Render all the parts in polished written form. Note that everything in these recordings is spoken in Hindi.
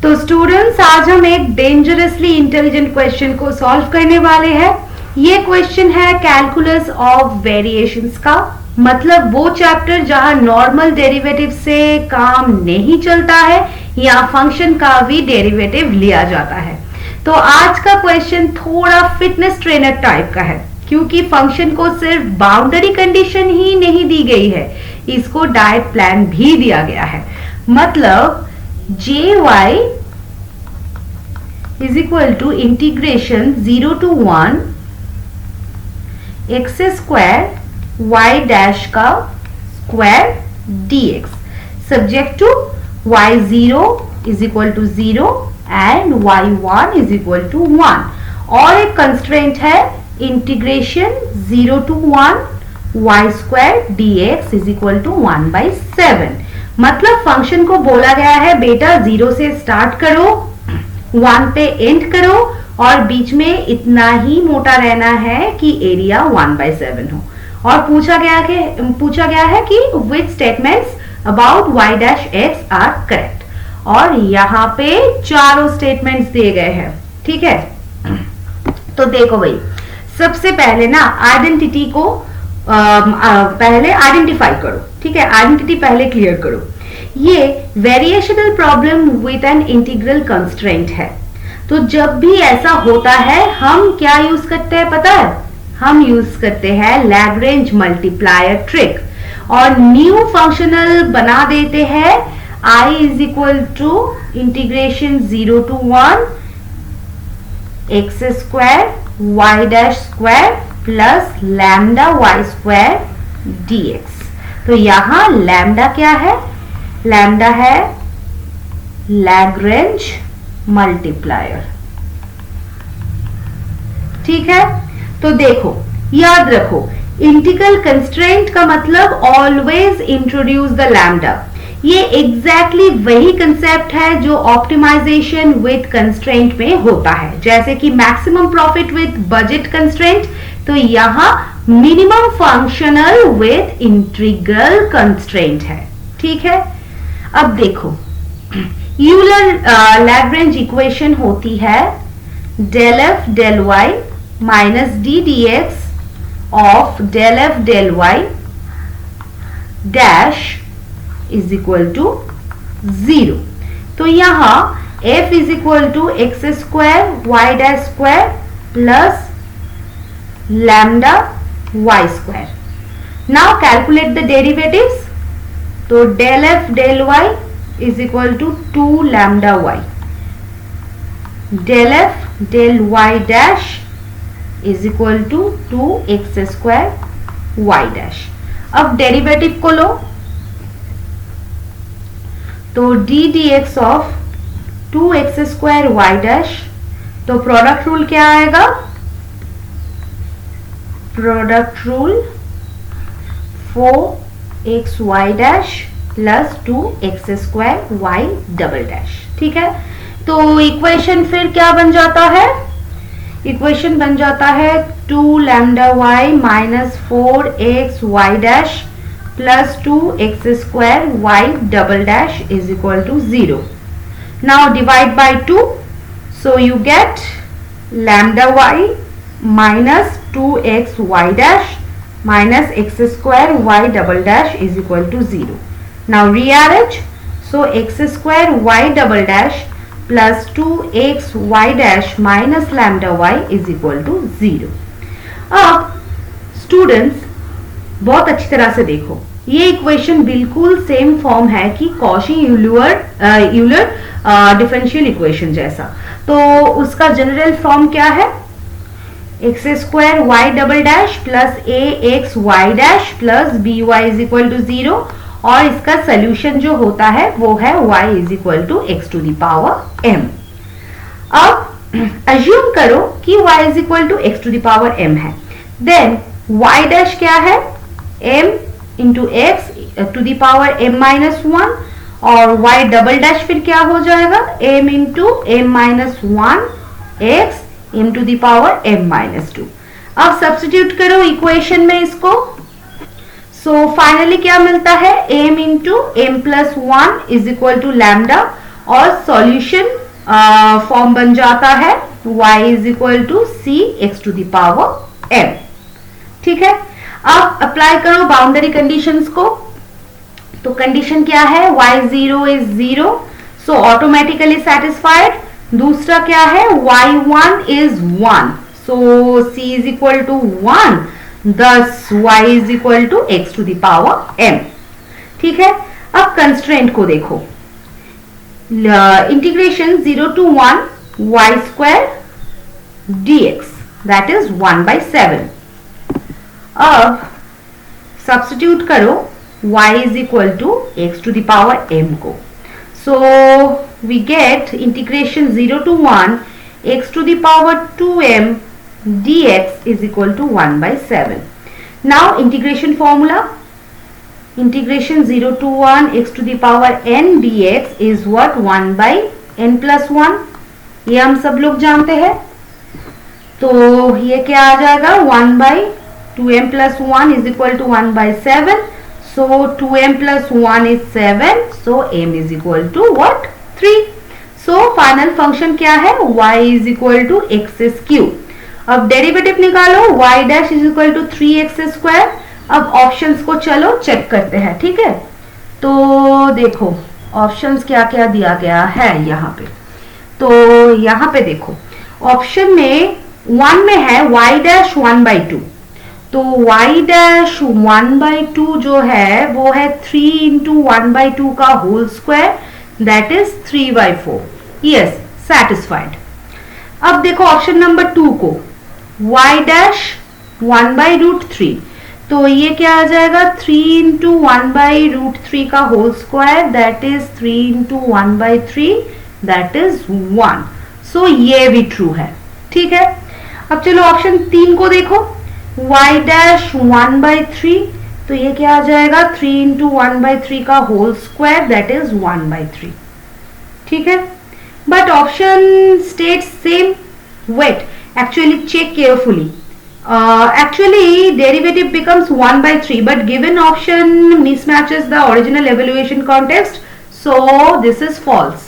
तो स्टूडेंट्स, आज हम एक डेंजरसली इंटेलिजेंट क्वेश्चन को सॉल्व करने वाले हैं। ये क्वेश्चन है कैलकुलस ऑफ वेरिएशंस का, मतलब वो चैप्टर जहां नॉर्मल डेरिवेटिव से काम नहीं चलता है या फंक्शन का भी डेरिवेटिव लिया जाता है। तो आज का क्वेश्चन थोड़ा फिटनेस ट्रेनर टाइप का है, क्योंकि फंक्शन को सिर्फ बाउंड्री कंडीशन ही नहीं दी गई है, इसको डाइट प्लान भी दिया गया है। मतलब jy is equal to integration 0 to 1 x square y dash का square dx subject to y0 is equal to 0 and y1 is equal to 1 और एक कंस्ट्रेंट है integration 0 to 1 y square dx is equal to 1 by 7। मतलब फंक्शन को बोला गया है बेटा 0 से स्टार्ट करो, 1 पे एंड करो और बीच में इतना ही मोटा रहना है कि एरिया 1 by 7 हो। और पूछा गया है कि which statements about y dash x are correct, और यहाँ पे चारों स्टेटमेंट्स दिए गए हैं। ठीक है, तो देखो भाई, सबसे पहले ना आइडेंटिटी को पहले आइडेंटिफाई करो। ठीक है, आइडेंटिटी पहले क्लियर करो। ये variational problem with an integral constraint है, तो जब भी ऐसा होता है हम क्या यूज करते हैं पता है? हम यूज करते हैं लैग्रेंज मल्टीप्लायर ट्रिक और न्यू फंक्शनल बना देते हैं i is equal to integration 0 to 1 x square y dash square plus lambda y square dx। तो यहां लैम्डा क्या है? लैम्डा है लैग्रेंज मल्टीप्लायर। ठीक है, तो देखो, याद रखो, इंटीग्रल कंस्ट्रेंट का मतलब ऑलवेज इंट्रोड्यूस द लैम्डा। ये एग्जैक्टली वही कंसेप्ट है जो ऑप्टिमाइजेशन विद कंस्ट्रेंट में होता है, जैसे कि maximum profit with budget constraint, तो यहां minimum functional with integral constraint है। ठीक है, अब देखो, यूलर लैग्रेंज इक्वेशन होती है del f del y minus D D X of del f del y dash is equal to 0। तो यहां f is equal to X square Y dash square plus lambda y square. Now calculate the derivatives. तो del f del y is equal to 2 lambda y, del f del y dash is equal to 2x square y dash। अब डेरिवेटिव को लो, तो d dx of 2x square y dash, तो प्रोडक्ट रूल क्या आएगा? Product rule 4xy dash plus 2x square y double dash. ठीक है, तो इक्वेशन फिर क्या बन जाता है? इक्वेशन बन जाता है 2 lambda y minus 4x y dash plus 2x square y double dash is equal to 0। Now divide by 2, so you get lambda y minus 2x y dash minus x square y double dash is equal to 0. Now rearrange, so x square y double dash plus 2x y dash minus lambda y is equal to 0. अब स्टूडेंट्स बहुत अच्छी तरह से देखो, ये इक्वेशन बिल्कुल सेम फॉर्म है कि कॉशी यूलर डिफरेंशियल इक्वेशन जैसा। तो उसका जनरल फॉर्म क्या है? X square Y double dash plus A X Y dash plus B Y is equal to 0, और इसका सोल्यूशन जो होता है वो है y is equal to X to the power m। अब अज्यूम करो कि y is equal to X to the power m है, देन y डैश क्या है? m into X to the power m minus 1, और y डबल डैश फिर क्या हो जाएगा? m into m minus 1 X m to the power m minus 2। अब सब्स्टिट्यूट करो इक्वेशन में इसको, सो फाइनली क्या मिलता है? m into m plus 1 is equal to lambda, और सॉल्यूशन फॉर्म बन जाता है y is equal to C X to the power m। ठीक है, अब अप्लाई करो बाउंड्री कंडीशंस को। तो कंडीशन क्या है, y0 is 0, so automatically satisfied. दूसरा क्या है, y1 is 1, so c is equal to 1, thus y is equal to x to the power m। ठीक है, अब कंस्ट्रेंट को देखो, integration 0 to 1 y square dx that is 1/7। अब सब्स्टिट्यूट करो y is equal to x to the power m को, so we get integration 0 to 1 x to the power 2m dx is equal to 1/7। now integration formula, integration 0 to 1 x to the power n dx is what, 1/n plus 1, ये हम सब लोग जानते हैं। तो ये क्या आ जाएगा, 1/2m plus 1 is equal to 1/7, so 2m plus 1 is 7, so m is equal to what, 3। so final function क्या है, y is equal to x cube। अब डेरिवेटिव निकालो, y dash is equal to 3x square। अब ऑप्शंस को चलो चेक करते हैं। ठीक है, तो देखो ऑप्शंस क्या क्या दिया गया है यहाँ पे। तो यहाँ पे देखो ऑप्शन में 1 में है y डैश 1/2, तो y डैश 1/2 जो है वो है 3 इंटू 1/2 का whole square, that is 3/4। Yes, satisfied. अब देखो ऑप्शन नंबर 2 को, y डैश 1/√3, तो ये क्या आ जाएगा, 3 इंटू 1/√3 का whole square, that is 3 into 1/3, that is 1। So ये भी ट्रू है। ठीक है, अब चलो ऑप्शन 3 को देखो, y डैश 1/3, तो ये क्या आ जाएगा, 3 इंटू 1/3 का होल स्क्वायर, दैट इज 1/3। ठीक है, but option state same. Wait, actually check carefully, actually derivative becomes 1/3, but given option mismatches the original evaluation context, so this is false।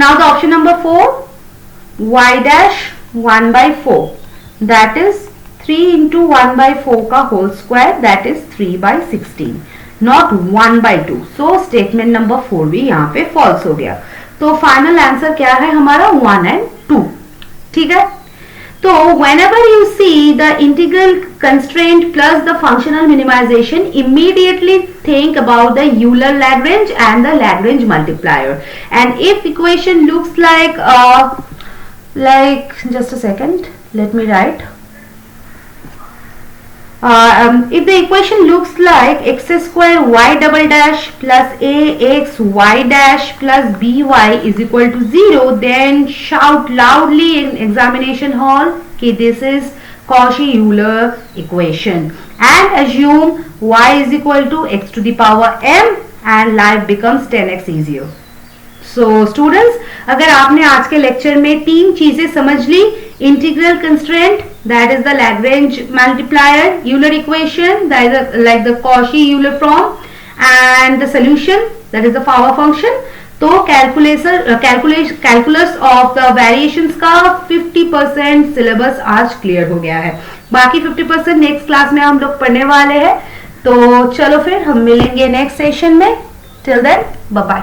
now the option number 4, y dash 1/4, that is 3 into 1/4 का whole square, that is 3/16, not 1/2, so statement number 4 भी यहाँ पे false हो गया। तो फाइनल आंसर क्या है हमारा, 1 and 2। ठीक है, तो whenever you see the integral constraint plus the functional minimization, immediately think about the Euler-Lagrange and the Lagrange multiplier। and if equation looks like just a second, let me write, if the equation looks like x square y double dash plus ax y dash plus by is equal to 0, then shout loudly in examination hall कि this is Cauchy-Euler equation and assume y is equal to x to the power m and life becomes 10x easier। so students, अगर आपने आज के लेक्चर में 3 चीजें समझ ली, integral constraint, that is the Lagrange multiplier, Euler equation, that is like the Cauchy-Euler form, and the solution, that is the power function, तो कैलकुलस ऑफ द वेरिएशंस का 50% सिलेबस आज क्लियर हो गया है। बाकी 50% नेक्स्ट क्लास में हम लोग पढ़ने वाले हैं। तो चलो फिर हम मिलेंगे नेक्स्ट सेशन में। Till then bye bye.